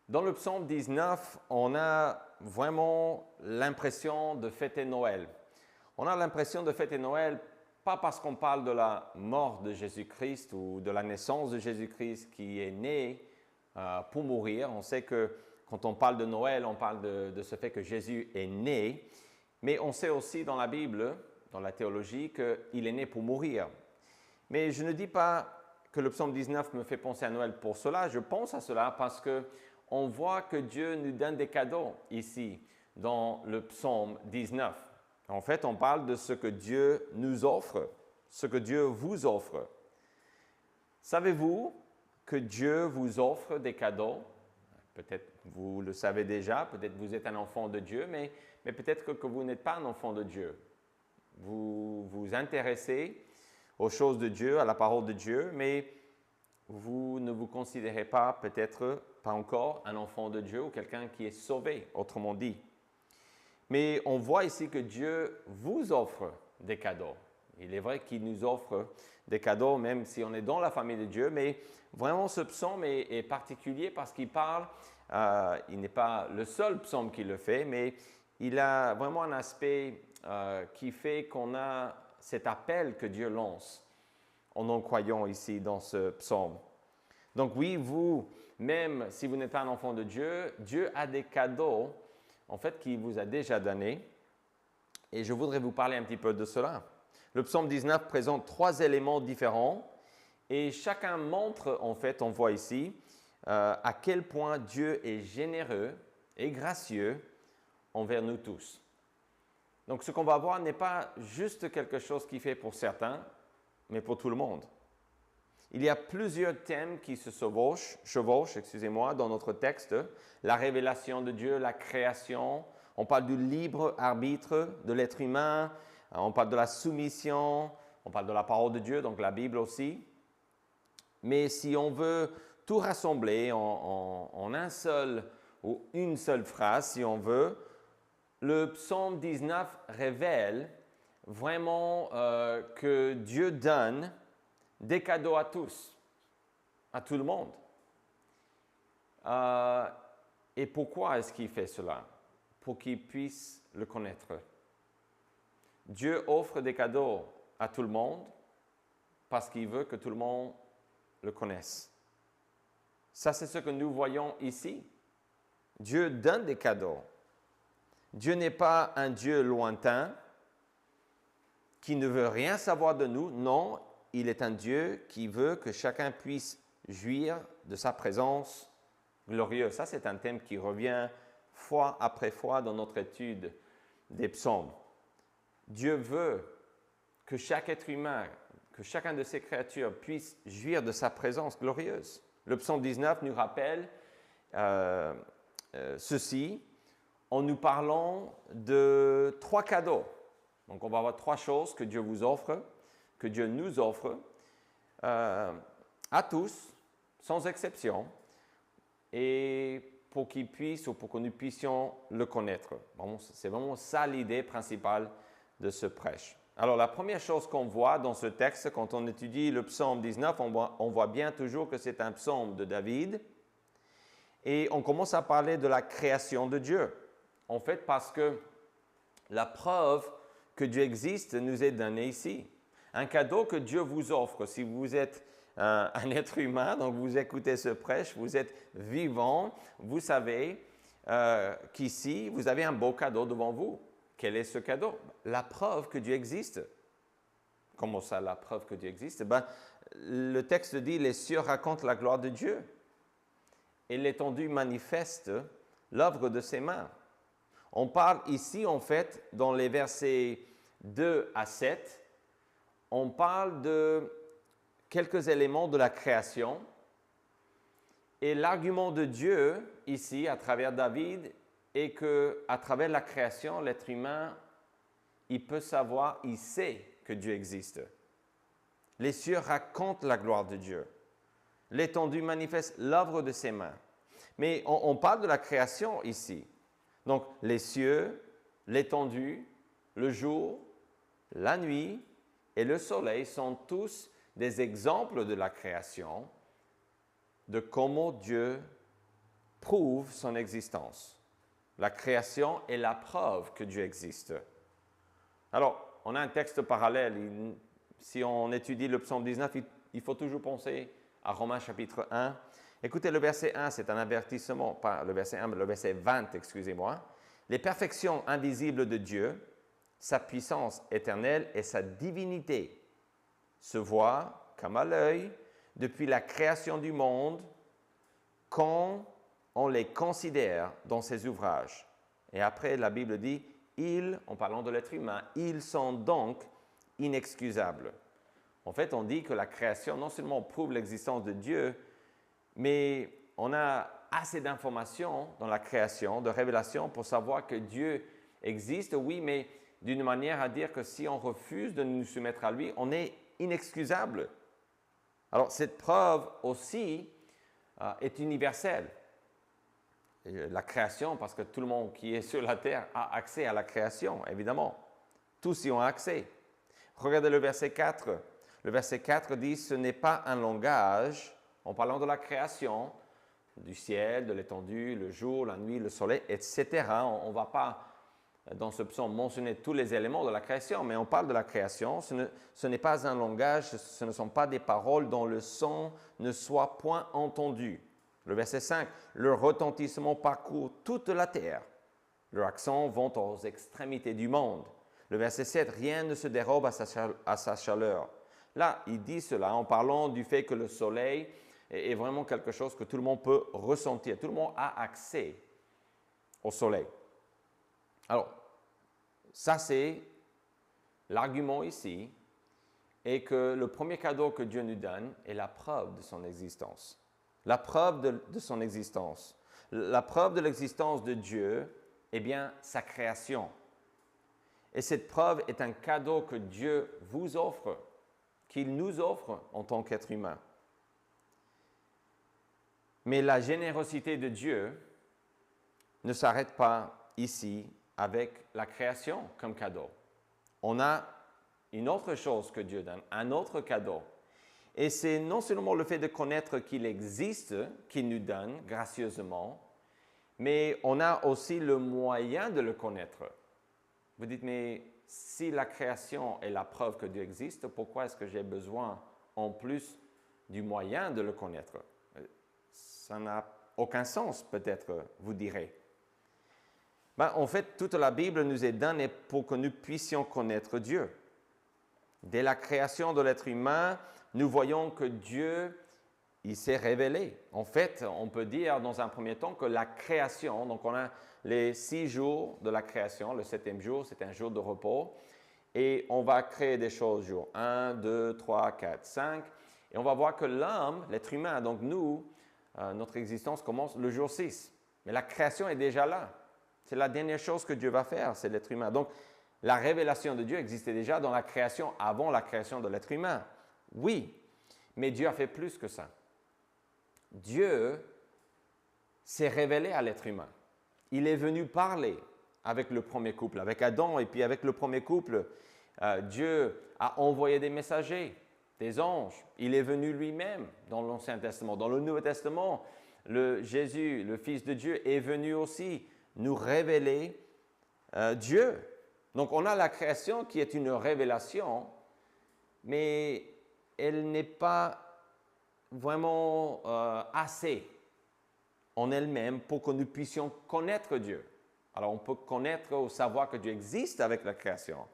Dans le psaume 19, on a vraiment l'impression de fêter Noël. On a l'impression de fêter Noël pas parce qu'on parle de la mort de Jésus-Christ ou de la naissance de Jésus-Christ qui est né pour mourir. On sait que quand on parle de Noël, on parle de ce fait que Jésus est né, mais on sait aussi dans la Bible, dans la théologie, qu'il est né pour mourir. Mais je ne dis pas que le psaume 19 me fait penser à Noël pour cela, je pense à cela parce qu'on voit que Dieu nous donne des cadeaux ici, dans le psaume 19. En fait, on parle de ce que Dieu nous offre, ce que Dieu vous offre. Savez-vous que Dieu vous offre des cadeaux? Peut-être vous le savez déjà, peut-être vous êtes un enfant de Dieu, mais peut-être que vous n'êtes pas un enfant de Dieu. Vous vous intéressez aux choses de Dieu, à la parole de Dieu, mais vous ne vous considérez pas, peut-être pas encore, un enfant de Dieu ou quelqu'un qui est sauvé, autrement dit. Mais on voit ici que Dieu vous offre des cadeaux. Il est vrai qu'il nous offre des cadeaux, même si on est dans la famille de Dieu, mais vraiment ce psaume est particulier parce qu'il parle, il n'est pas le seul psaume qui le fait, mais il a vraiment un aspect qui fait qu'on a cet appel que Dieu lance en croyant ici dans ce psaume. Donc oui, vous, même si vous n'êtes pas un enfant de Dieu, Dieu a des cadeaux, en fait, qu'il vous a déjà donnés. Et je voudrais vous parler un petit peu de cela. Le psaume 19 présente 3 éléments différents et chacun montre, en fait, on voit ici, à quel point Dieu est généreux et gracieux envers nous tous. Donc, ce qu'on va voir n'est pas juste quelque chose qu'il fait pour certains, mais pour tout le monde. Il y a plusieurs thèmes qui se chevauchent, dans notre texte. La révélation de Dieu, la création. On parle du libre arbitre de l'être humain. On parle de la soumission. On parle de la parole de Dieu, donc la Bible aussi. Mais si on veut tout rassembler en un seul ou une seule phrase, si on veut, le psaume 19 révèle vraiment que Dieu donne des cadeaux à tous, à tout le monde. Et pourquoi est-ce qu'il fait cela? Pour qu'ils puissent le connaître. Dieu offre des cadeaux à tout le monde parce qu'il veut que tout le monde le connaisse. Ça, c'est ce que nous voyons ici. Dieu donne des cadeaux. Dieu n'est pas un Dieu lointain qui ne veut rien savoir de nous. Non, il est un Dieu qui veut que chacun puisse jouir de sa présence glorieuse. Ça, c'est un thème qui revient fois après fois dans notre étude des psaumes. Dieu veut que chaque être humain, que chacun de ses créatures puisse jouir de sa présence glorieuse. Le psaume 19 nous rappelle ceci en nous parlant de 3 cadeaux. Donc, on va avoir 3 choses que Dieu vous offre, que Dieu nous offre, à tous, sans exception, et pour qu'ils puissent ou pour que nous puissions le connaître. Bon, c'est vraiment ça l'idée principale de ce prêche. Alors, la première chose qu'on voit dans ce texte, quand on étudie le psaume 19, on voit bien toujours que c'est un psaume de David, et on commence à parler de la création de Dieu. En fait, parce que la preuve que Dieu existe nous est donnée ici. Un cadeau que Dieu vous offre. Si vous êtes un être humain, donc vous écoutez ce prêche, vous êtes vivant, vous savez qu'ici, vous avez un beau cadeau devant vous. Quel est ce cadeau? La preuve que Dieu existe. Comment ça, la preuve que Dieu existe? Le texte dit « Les cieux racontent la gloire de Dieu et l'étendue manifeste l'œuvre de ses mains ». On parle ici, en fait, dans les versets 2 à 7, on parle de quelques éléments de la création. Et l'argument de Dieu, ici, à travers David, est qu'à travers la création, l'être humain, il peut savoir, il sait que Dieu existe. Les cieux racontent la gloire de Dieu. L'étendue manifeste l'œuvre de ses mains. Mais on parle de la création ici. Donc, les cieux, l'étendue, le jour, la nuit et le soleil sont tous des exemples de la création, de comment Dieu prouve son existence. La création est la preuve que Dieu existe. Alors, on a un texte parallèle. Si on étudie le psaume 19, il faut toujours penser à Romains chapitre 1. Écoutez, le verset 1, c'est un avertissement, pas le verset 1, mais le verset 20, excusez-moi. Les perfections invisibles de Dieu, sa puissance éternelle et sa divinité se voient comme à l'œil depuis la création du monde quand on les considère dans ses ouvrages. Et après, la Bible dit, en parlant de l'être humain, ils sont donc inexcusables. En fait, on dit que la création non seulement prouve l'existence de Dieu, mais on a assez d'informations dans la création, de révélations pour savoir que Dieu existe, oui, mais d'une manière à dire que si on refuse de nous soumettre à lui, on est inexcusable. Alors, cette preuve aussi est universelle. La création, parce que tout le monde qui est sur la terre a accès à la création, évidemment. Tous y ont accès. Regardez le verset 4. Le verset 4 dit « Ce n'est pas un langage », en parlant de la création, du ciel, de l'étendue, le jour, la nuit, le soleil, etc. On ne va pas, dans ce psaume, mentionner tous les éléments de la création, mais on parle de la création. Ce n'est pas un langage, ce ne sont pas des paroles dont le son ne soit point entendu. Le verset 5, « Leur retentissement parcourt toute la terre. Leurs accents vont aux extrémités du monde. » Le verset 7, « Rien ne se dérobe à sa chaleur. » Là, il dit cela en parlant du fait que le soleil est vraiment quelque chose que tout le monde peut ressentir. Tout le monde a accès au soleil. Alors, ça c'est l'argument ici, et que le premier cadeau que Dieu nous donne est la preuve de son existence. La preuve de son existence. La preuve de l'existence de Dieu est bien sa création. Et cette preuve est un cadeau que Dieu vous offre, qu'il nous offre en tant qu'être humain. Mais la générosité de Dieu ne s'arrête pas ici avec la création comme cadeau. On a une autre chose que Dieu donne, un autre cadeau. Et c'est non seulement le fait de connaître qu'il existe, qu'il nous donne gracieusement, mais on a aussi le moyen de le connaître. Vous dites, mais si la création est la preuve que Dieu existe, pourquoi est-ce que j'ai besoin en plus du moyen de le connaître? Ça n'a aucun sens, peut-être, vous direz. En fait, toute la Bible nous est donnée pour que nous puissions connaître Dieu. Dès la création de l'être humain, nous voyons que Dieu, il s'est révélé. En fait, on peut dire dans un premier temps que la création, donc on a les 6 jours de la création, le 7e jour, c'est un jour de repos, et on va créer des choses jour 1, 2, 3, 4, 5, et on va voir que l'homme, l'être humain, donc nous, notre existence commence le jour 6. Mais la création est déjà là. C'est la dernière chose que Dieu va faire, c'est l'être humain. Donc, la révélation de Dieu existait déjà dans la création, avant la création de l'être humain. Oui, mais Dieu a fait plus que ça. Dieu s'est révélé à l'être humain. Il est venu parler avec le premier couple, avec Adam, et puis avec le premier couple, Dieu a envoyé des messagers, des anges. Il est venu lui-même dans l'Ancien Testament. Dans le Nouveau Testament, Jésus, le Fils de Dieu, est venu aussi nous révéler Dieu. Donc, on a la création qui est une révélation, mais elle n'est pas vraiment assez en elle-même pour que nous puissions connaître Dieu. Alors, on peut connaître ou savoir que Dieu existe avec la création,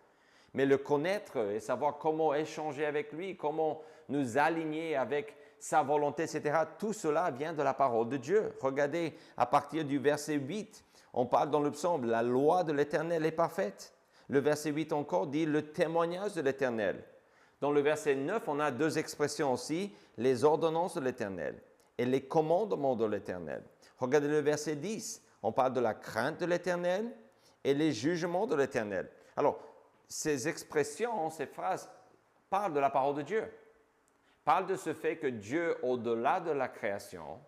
mais le connaître et savoir comment échanger avec lui, comment nous aligner avec sa volonté, etc., tout cela vient de la parole de Dieu. Regardez, à partir du verset 8, on parle dans le psaume, la loi de l'Éternel est parfaite. Le verset 8 encore dit le témoignage de l'Éternel. Dans le verset 9, on a 2 expressions aussi, les ordonnances de l'Éternel et les commandements de l'Éternel. Regardez le verset 10, on parle de la crainte de l'Éternel et les jugements de l'Éternel. Alors, ces expressions, ces phrases parlent de la parole de Dieu, parlent de ce fait que Dieu, au-delà de la création,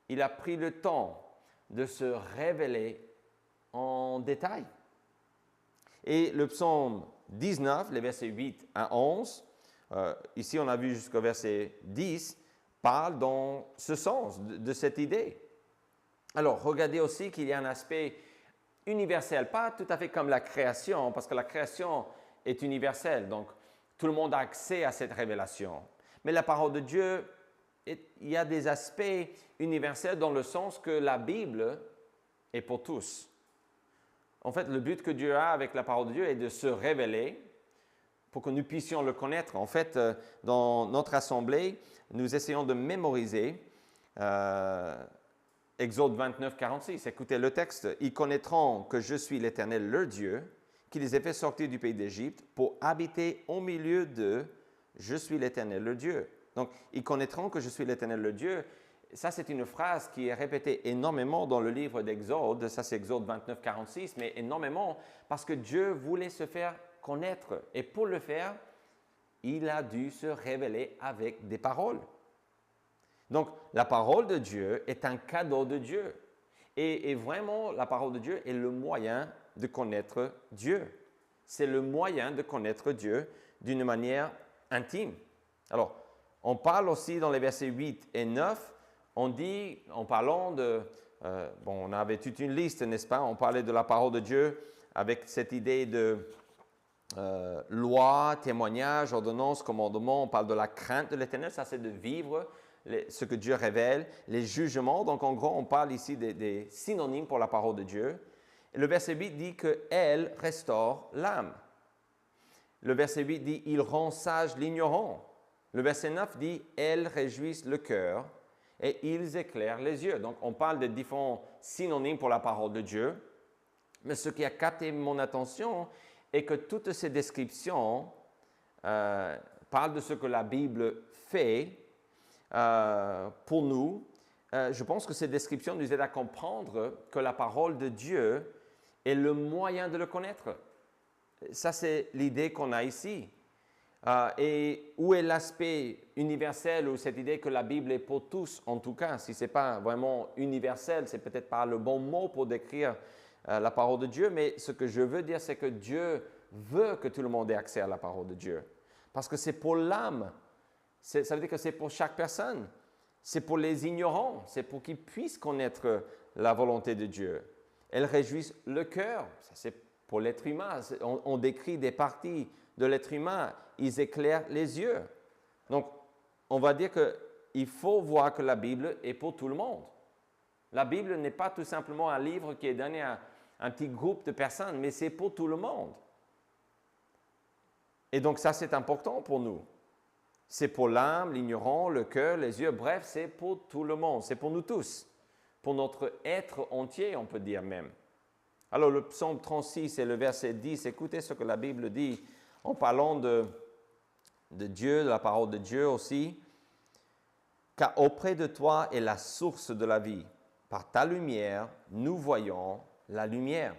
il a pris le temps de se révéler en détail. Et le psaume 19, les versets 8 à 11, ici on a vu jusqu'au verset 10, parle dans ce sens, de cette idée. Alors, regardez aussi qu'il y a un aspect universel, pas tout à fait comme la création, parce que la création est universelle, donc tout le monde a accès à cette révélation. Mais la parole de Dieu, il y a des aspects universels dans le sens que la Bible est pour tous. En fait, le but que Dieu a avec la parole de Dieu est de se révéler pour que nous puissions le connaître. En fait, dans notre assemblée, nous essayons de mémoriser Exode 29, 46. Écoutez le texte. « Ils connaîtront que je suis l'Éternel, leur Dieu, qui les ai fait sortir du pays d'Égypte pour habiter au milieu d'eux. Je suis l'Éternel, leur Dieu. » Donc, ils connaîtront que je suis l'Éternel, leur Dieu. Ça, c'est une phrase qui est répétée énormément dans le livre d'Exode. Ça, c'est Exode 29, 46, mais énormément parce que Dieu voulait se faire connaître. Et pour le faire, il a dû se révéler avec des paroles. Donc, la parole de Dieu est un cadeau de Dieu. Et vraiment, la parole de Dieu est le moyen de connaître Dieu. C'est le moyen de connaître Dieu d'une manière intime. Alors, on parle aussi dans les versets 8 et 9, on dit, en parlant de... on avait toute une liste, n'est-ce pas? On parlait de la parole de Dieu avec cette idée de loi, témoignage, ordonnance, commandement. On parle de la crainte de l'Éternel, ça c'est de vivre ce que Dieu révèle, les jugements. Donc, en gros, on parle ici des synonymes pour la parole de Dieu. Et le verset 8 dit qu'elle restaure l'âme. Le verset 8 dit « Il rend sage l'ignorant ». Le verset 9 dit « Elles réjouissent le cœur et ils éclairent les yeux ». Donc, on parle de différents synonymes pour la parole de Dieu. Mais ce qui a capté mon attention est que toutes ces descriptions parlent de ce que la Bible fait pour nous. Je pense que ces descriptions nous aident à comprendre que la parole de Dieu est le moyen de le connaître. Ça, c'est l'idée qu'on a ici. Et où est l'aspect universel ou cette idée que la Bible est pour tous, en tout cas, si ce n'est pas vraiment universel, c'est peut-être pas le bon mot pour décrire la parole de Dieu, mais ce que je veux dire, c'est que Dieu veut que tout le monde ait accès à la parole de Dieu. Parce que c'est pour l'âme. Ça veut dire que c'est pour chaque personne. C'est pour les ignorants. C'est pour qu'ils puissent connaître la volonté de Dieu. Elles réjouissent le cœur. Ça, c'est pour l'être humain. On décrit des parties de l'être humain. Ils éclairent les yeux. Donc, on va dire qu'il faut voir que la Bible est pour tout le monde. La Bible n'est pas tout simplement un livre qui est donné à un petit groupe de personnes, mais c'est pour tout le monde. Et donc, ça, c'est important pour nous. C'est pour l'âme, l'ignorant, le cœur, les yeux, bref, c'est pour tout le monde, c'est pour nous tous, pour notre être entier, on peut dire même. Alors, le psaume 36 et le verset 10, écoutez ce que la Bible dit en parlant de Dieu, de la parole de Dieu aussi. « Car auprès de toi est la source de la vie. Par ta lumière, nous voyons la lumière. »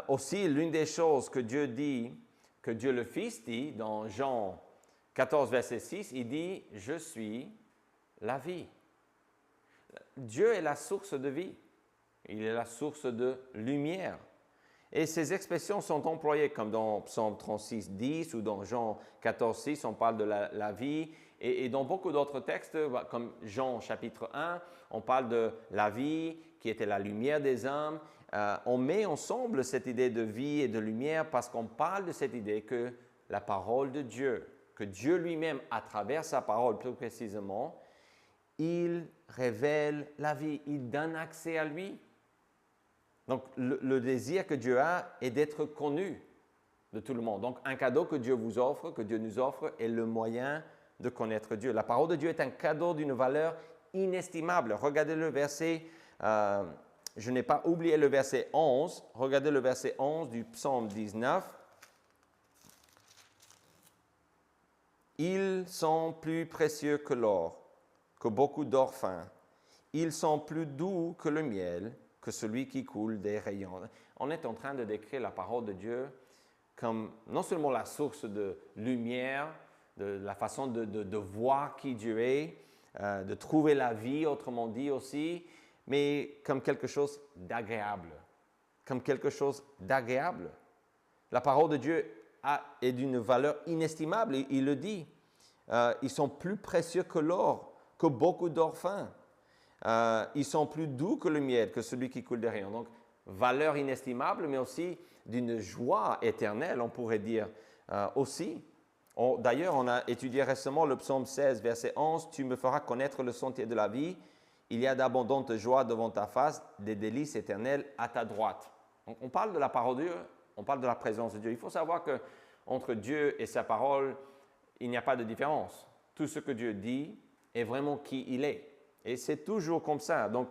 Aussi, l'une des choses que Dieu dit, que Dieu le Fils dit dans Jean 14, verset 6, il dit « Je suis la vie ». Dieu est la source de vie. Il est la source de lumière. Et ces expressions sont employées comme dans Psaume 36, 10 ou dans Jean 14, 6, on parle de la vie. Et dans beaucoup d'autres textes, comme Jean chapitre 1, on parle de la vie qui était la lumière des hommes. On met ensemble cette idée de vie et de lumière parce qu'on parle de cette idée que la parole de Dieu, que Dieu lui-même, à travers sa parole plus précisément, il révèle la vie, il donne accès à lui. Donc, le désir que Dieu a est d'être connu de tout le monde. Donc, un cadeau que Dieu vous offre, que Dieu nous offre, est le moyen de connaître Dieu. La parole de Dieu est un cadeau d'une valeur inestimable. Regardez le verset, je n'ai pas oublié le verset 11. Regardez le verset 11 du psaume 19. Ils sont plus précieux que l'or, que beaucoup d'or fin. Ils sont plus doux que le miel, que celui qui coule des rayons. On est en train de décrire la parole de Dieu comme non seulement la source de lumière, de la façon de voir qui Dieu est, de trouver la vie, autrement dit aussi, mais comme quelque chose d'agréable. Comme quelque chose d'agréable. La parole de Dieu est d'une valeur inestimable, il le dit. Ils sont plus précieux que l'or, que beaucoup d'or fin. Ils sont plus doux que le miel, que celui qui coule des rayons. Donc, valeur inestimable, mais aussi d'une joie éternelle, on pourrait dire aussi. D'ailleurs, on a étudié récemment le psaume 16, verset 11. « Tu me feras connaître le sentier de la vie. Il y a d'abondantes joies devant ta face, des délices éternelles à ta droite. » Donc, on parle de la parole de Dieu, on parle de la présence de Dieu. Il faut savoir qu'entre Dieu et sa parole, il n'y a pas de différence. Tout ce que Dieu dit est vraiment qui il est. Et c'est toujours comme ça. Donc,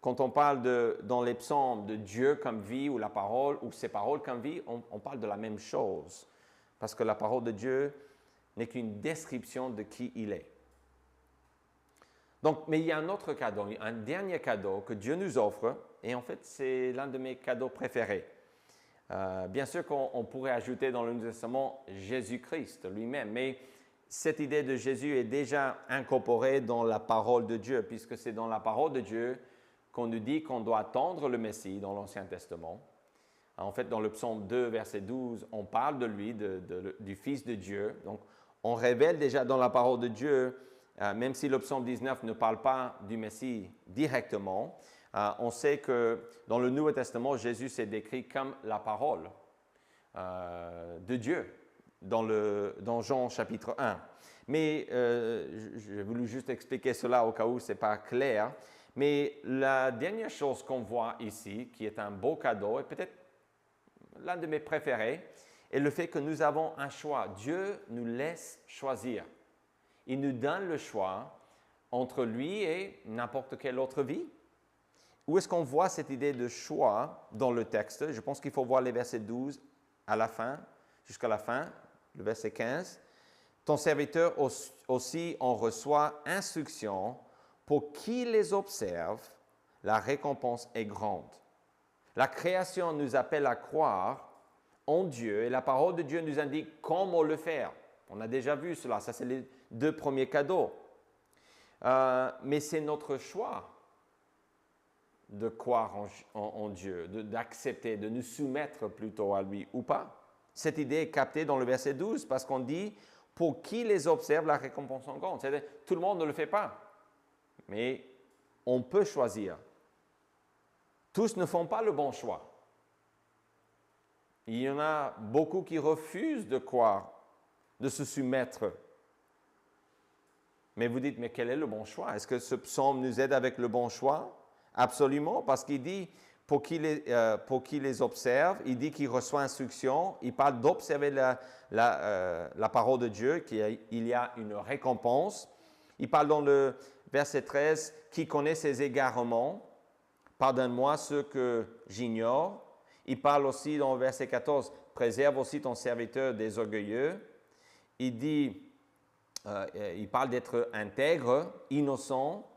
quand on parle dans les psaumes de Dieu comme vie ou la parole ou ses paroles comme vie, on parle de la même chose. Parce que la parole de Dieu n'est qu'une description de qui il est. Donc, mais il y a un autre cadeau, un dernier cadeau que Dieu nous offre, et en fait, c'est l'un de mes cadeaux préférés. Bien sûr qu'on pourrait ajouter dans le Nouveau Testament Jésus-Christ lui-même, mais cette idée de Jésus est déjà incorporée dans la parole de Dieu, puisque c'est dans la parole de Dieu qu'on nous dit qu'on doit attendre le Messie dans l'Ancien Testament. En fait, dans le psaume 2, verset 12, on parle de lui, du Fils de Dieu. Donc, on révèle déjà dans la parole de Dieu, même si le psaume 19 ne parle pas du Messie directement, on sait que dans le Nouveau Testament, Jésus s'est décrit comme la parole de Dieu dans Jean chapitre 1. Mais j'ai voulu juste expliquer cela au cas où ce n'est pas clair. Mais la dernière chose qu'on voit ici, qui est un beau cadeau, et peut-être l'un de mes préférés, est le fait que nous avons un choix. Dieu nous laisse choisir. Il nous donne le choix entre lui et n'importe quelle autre vie. Où est-ce qu'on voit cette idée de choix dans le texte? Je pense qu'il faut voir les versets 12 à la fin, jusqu'à la fin, le verset 15. « Ton serviteur aussi en reçoit instruction. Pour qui les observe, la récompense est grande. » La création nous appelle à croire en Dieu et la parole de Dieu nous indique comment le faire. On a déjà vu cela, ça c'est les 2 premiers cadeaux. Mais c'est notre choix de croire en Dieu, d'accepter, de nous soumettre plutôt à lui ou pas. Cette idée est captée dans le verset 12 parce qu'on dit « Pour qui les observe, la récompense est grande ». C'est-à-dire tout le monde ne le fait pas, mais on peut choisir. Tous ne font pas le bon choix. Il y en a beaucoup qui refusent de croire, de se soumettre. Mais vous dites, mais quel est le bon choix? Est-ce que ce psaume nous aide avec le bon choix? Absolument, parce qu'il dit, pour qui les observe, il dit qu'il reçoit instruction, il parle d'observer la parole de Dieu, qu'il y a une récompense. Il parle dans le verset 13, qui connaît ses égarements, pardonne-moi ceux que j'ignore. Il parle aussi dans le verset 14, préserve aussi ton serviteur des orgueilleux. Il dit, il parle d'être intègre, innocent.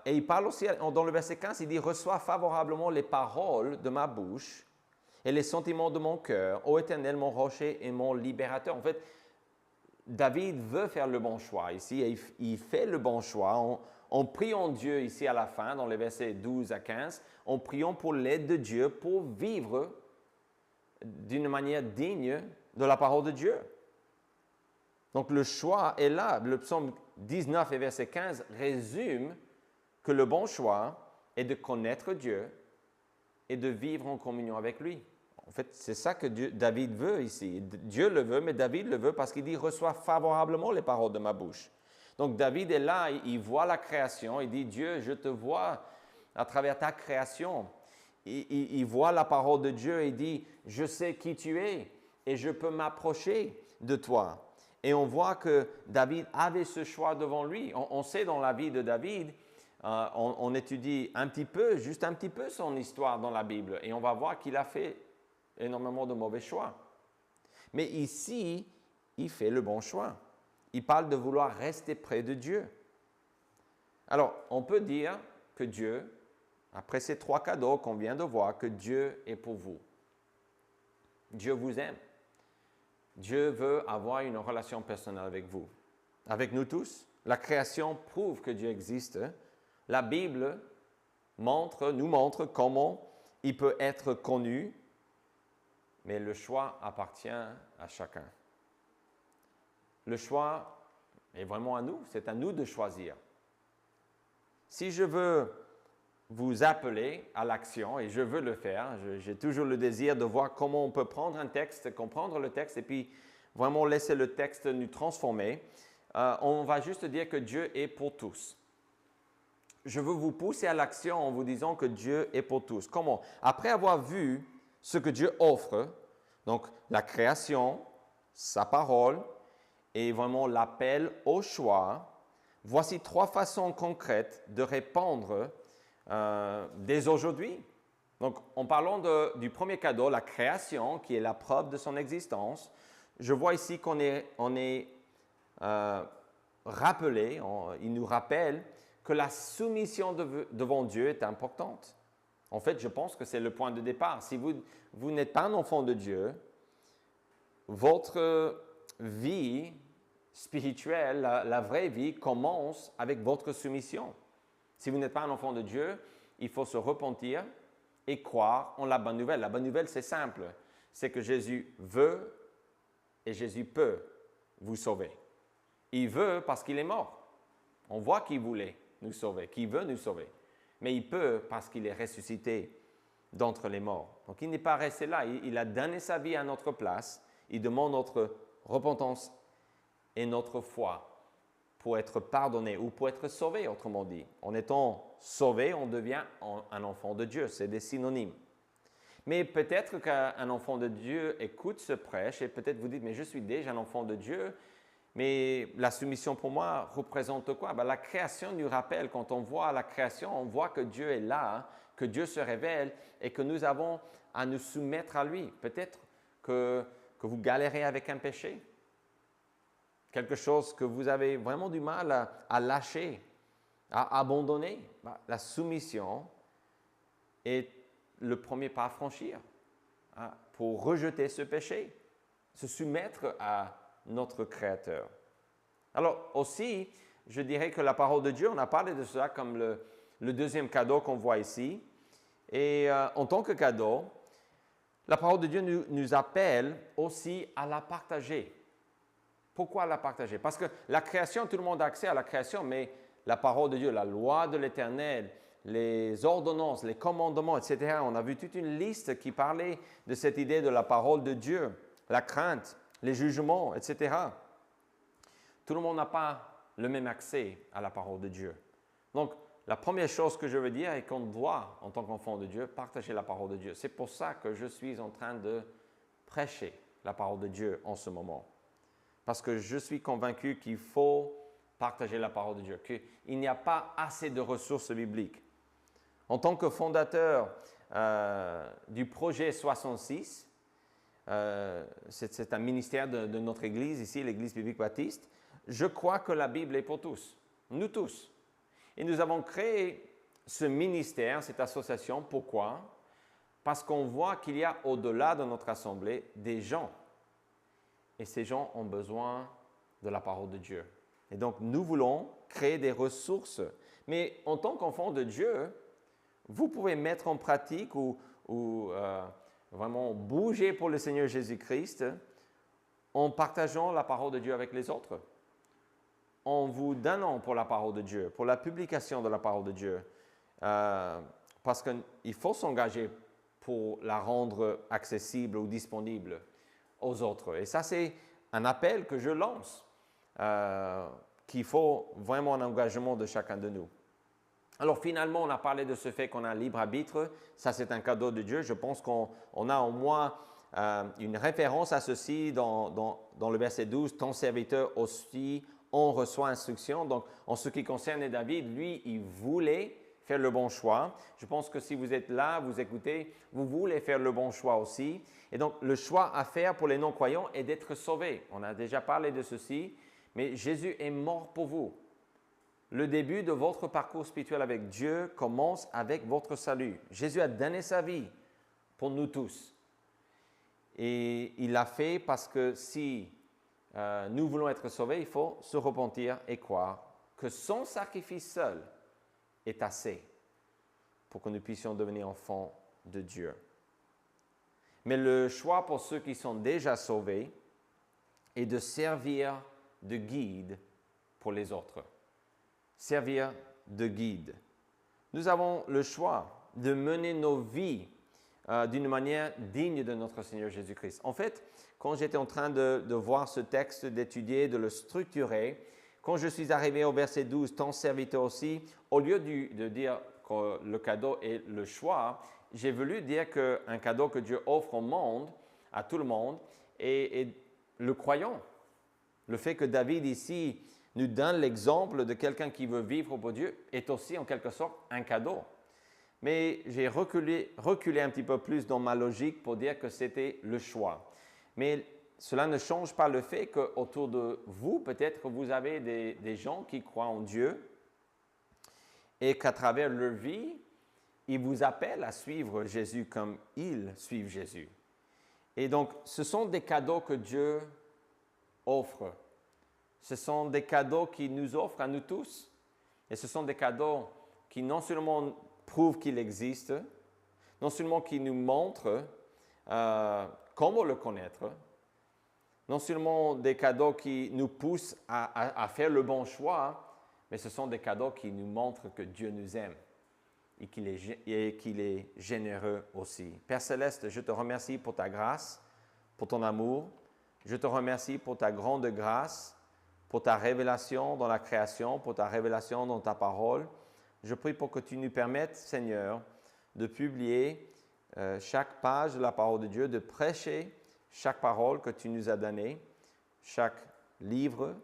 Et il parle aussi, dans le verset 15, il dit, reçois favorablement les paroles de ma bouche et les sentiments de mon cœur, ô Éternel, mon rocher et mon libérateur. En fait, David veut faire le bon choix ici et il fait le bon choix. On prie en Dieu ici à la fin, dans les versets 12 à 15, en priant pour l'aide de Dieu pour vivre d'une manière digne de la parole de Dieu. Donc le choix est là. Le psaume 19 et verset 15 résume que le bon choix est de connaître Dieu et de vivre en communion avec lui. En fait, c'est ça que David veut ici. Dieu le veut, mais David le veut parce qu'il dit « reçois favorablement les paroles de ma bouche ». Donc David est là, il voit la création, il dit « Dieu, je te vois à travers ta création ». Il voit la parole de Dieu et il dit « je sais qui tu es et je peux m'approcher de toi ». Et on voit que David avait ce choix devant lui. On sait dans la vie de David, on étudie juste un petit peu son histoire dans la Bible et on va voir qu'il a fait énormément de mauvais choix. Mais ici, il fait le bon choix. Il parle de vouloir rester près de Dieu. Alors, on peut dire que Dieu, après ces 3 cadeaux qu'on vient de voir, que Dieu est pour vous. Dieu vous aime. Dieu veut avoir une relation personnelle avec vous. Avec nous tous, la création prouve que Dieu existe. La Bible nous montre comment il peut être connu, mais le choix appartient à chacun. Le choix est vraiment à nous, c'est à nous de choisir. Si je veux vous appeler à l'action, et je veux le faire, j'ai toujours le désir de voir comment on peut prendre un texte, comprendre le texte, et puis vraiment laisser le texte nous transformer, on va juste dire que Dieu est pour tous. Je veux vous pousser à l'action en vous disant que Dieu est pour tous. Comment? Après avoir vu ce que Dieu offre, donc la création, sa parole et vraiment l'appel au choix, voici 3 façons concrètes de répondre dès aujourd'hui. Donc, en parlant du premier cadeau, la création, qui est la preuve de son existence, je vois ici qu'on est rappelé, il nous rappelle que la soumission devant Dieu est importante. En fait, je pense que c'est le point de départ. Si vous n'êtes pas un enfant de Dieu, votre vie spirituelle, la vraie vie, commence avec votre soumission. Si vous n'êtes pas un enfant de Dieu, il faut se repentir et croire en la bonne nouvelle. La bonne nouvelle, c'est simple. C'est que Jésus veut et Jésus peut vous sauver. Il veut parce qu'il est mort. On voit qu'il voulait nous sauver, qu'il veut nous sauver. Mais il peut parce qu'il est ressuscité d'entre les morts. Donc, il n'est pas resté là. Il a donné sa vie à notre place. Il demande notre repentance et notre foi pour être pardonné ou pour être sauvé, autrement dit. En étant sauvé, on devient un enfant de Dieu. C'est des synonymes. Mais peut-être qu'un enfant de Dieu écoute ce prêche et peut-être vous dites, mais je suis déjà un enfant de Dieu. Mais la soumission pour moi représente quoi? La création nous rappelle, quand on voit la création, on voit que Dieu est là, que Dieu se révèle et que nous avons à nous soumettre à lui. Peut-être que vous galérez avec un péché, quelque chose que vous avez vraiment du mal à lâcher, à abandonner. La soumission est le premier pas à franchir pour rejeter ce péché, se soumettre à notre Créateur. Alors aussi, je dirais que la parole de Dieu, on a parlé de cela comme le deuxième cadeau qu'on voit ici. Et en tant que cadeau, la parole de Dieu nous appelle aussi à la partager. Pourquoi la partager? Parce que la création, tout le monde a accès à la création, mais la parole de Dieu, la loi de l'Éternel, les ordonnances, les commandements, etc., on a vu toute une liste qui parlait de cette idée de la parole de Dieu, la crainte, les jugements, etc. Tout le monde n'a pas le même accès à la parole de Dieu. Donc, la première chose que je veux dire est qu'on doit, en tant qu'enfant de Dieu, partager la parole de Dieu. C'est pour ça que je suis en train de prêcher la parole de Dieu en ce moment. Parce que je suis convaincu qu'il faut partager la parole de Dieu, qu'il n'y a pas assez de ressources bibliques. En tant que fondateur du projet 66, c'est un ministère de notre Église ici, l'Église biblique baptiste. Je crois que la Bible est pour tous, nous tous. Et nous avons créé ce ministère, cette association. Pourquoi? Parce qu'on voit qu'il y a au-delà de notre assemblée des gens. Et ces gens ont besoin de la parole de Dieu. Et donc, nous voulons créer des ressources. Mais en tant qu'enfant de Dieu, vous pouvez mettre en pratique ou vraiment bouger pour le Seigneur Jésus-Christ en partageant la parole de Dieu avec les autres, en vous donnant pour la parole de Dieu, pour la publication de la parole de Dieu, parce qu'il faut s'engager pour la rendre accessible ou disponible aux autres. Et ça, c'est un appel que je lance, qu'il faut vraiment un engagement de chacun de nous. Alors finalement, on a parlé de ce fait qu'on a un libre arbitre. Ça, c'est un cadeau de Dieu. Je pense qu'on a au moins une référence à ceci dans le verset 12. « Ton serviteur aussi, on reçoit instruction. » Donc, en ce qui concerne David, lui, il voulait faire le bon choix. Je pense que si vous êtes là, vous écoutez, vous voulez faire le bon choix aussi. Et donc, le choix à faire pour les non-croyants est d'être sauvés. On a déjà parlé de ceci, mais Jésus est mort pour vous. Le début de votre parcours spirituel avec Dieu commence avec votre salut. Jésus a donné sa vie pour nous tous. Et il l'a fait parce que si nous voulons être sauvés, il faut se repentir et croire que son sacrifice seul est assez pour que nous puissions devenir enfants de Dieu. Mais le choix pour ceux qui sont déjà sauvés est de servir de guide pour les autres. Servir de guide. Nous avons le choix de mener nos vies d'une manière digne de notre Seigneur Jésus-Christ. En fait, quand j'étais en train de voir ce texte, d'étudier, de le structurer, quand je suis arrivé au verset 12, ton serviteur aussi, au lieu de dire que le cadeau est le choix, j'ai voulu dire qu'un cadeau que Dieu offre au monde, à tout le monde, est le croyant. Le fait que David ici nous donne l'exemple de quelqu'un qui veut vivre pour Dieu est aussi en quelque sorte un cadeau. Mais j'ai reculé un petit peu plus dans ma logique pour dire que c'était le choix. Mais cela ne change pas le fait qu'autour de vous, peut-être, vous avez des gens qui croient en Dieu et qu'à travers leur vie, ils vous appellent à suivre Jésus comme ils suivent Jésus. Et donc, ce sont des cadeaux que Dieu offre. Ce sont des cadeaux qu'il nous offre à nous tous. Et ce sont des cadeaux qui non seulement prouvent qu'il existe, non seulement qui nous montrent comment le connaître, non seulement des cadeaux qui nous poussent à faire le bon choix, mais ce sont des cadeaux qui nous montrent que Dieu nous aime et qu'il est généreux aussi. Père Céleste, je te remercie pour ta grâce, pour ton amour. Je te remercie pour ta grande grâce, pour ta révélation dans la création, pour ta révélation dans ta parole. Je prie pour que tu nous permettes, Seigneur, de publier chaque page de la parole de Dieu, de prêcher chaque parole que tu nous as donnée, chaque livre,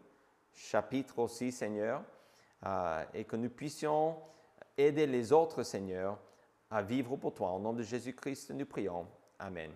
chapitre aussi, Seigneur, et que nous puissions aider les autres, Seigneur, à vivre pour toi. Au nom de Jésus-Christ, nous prions. Amen.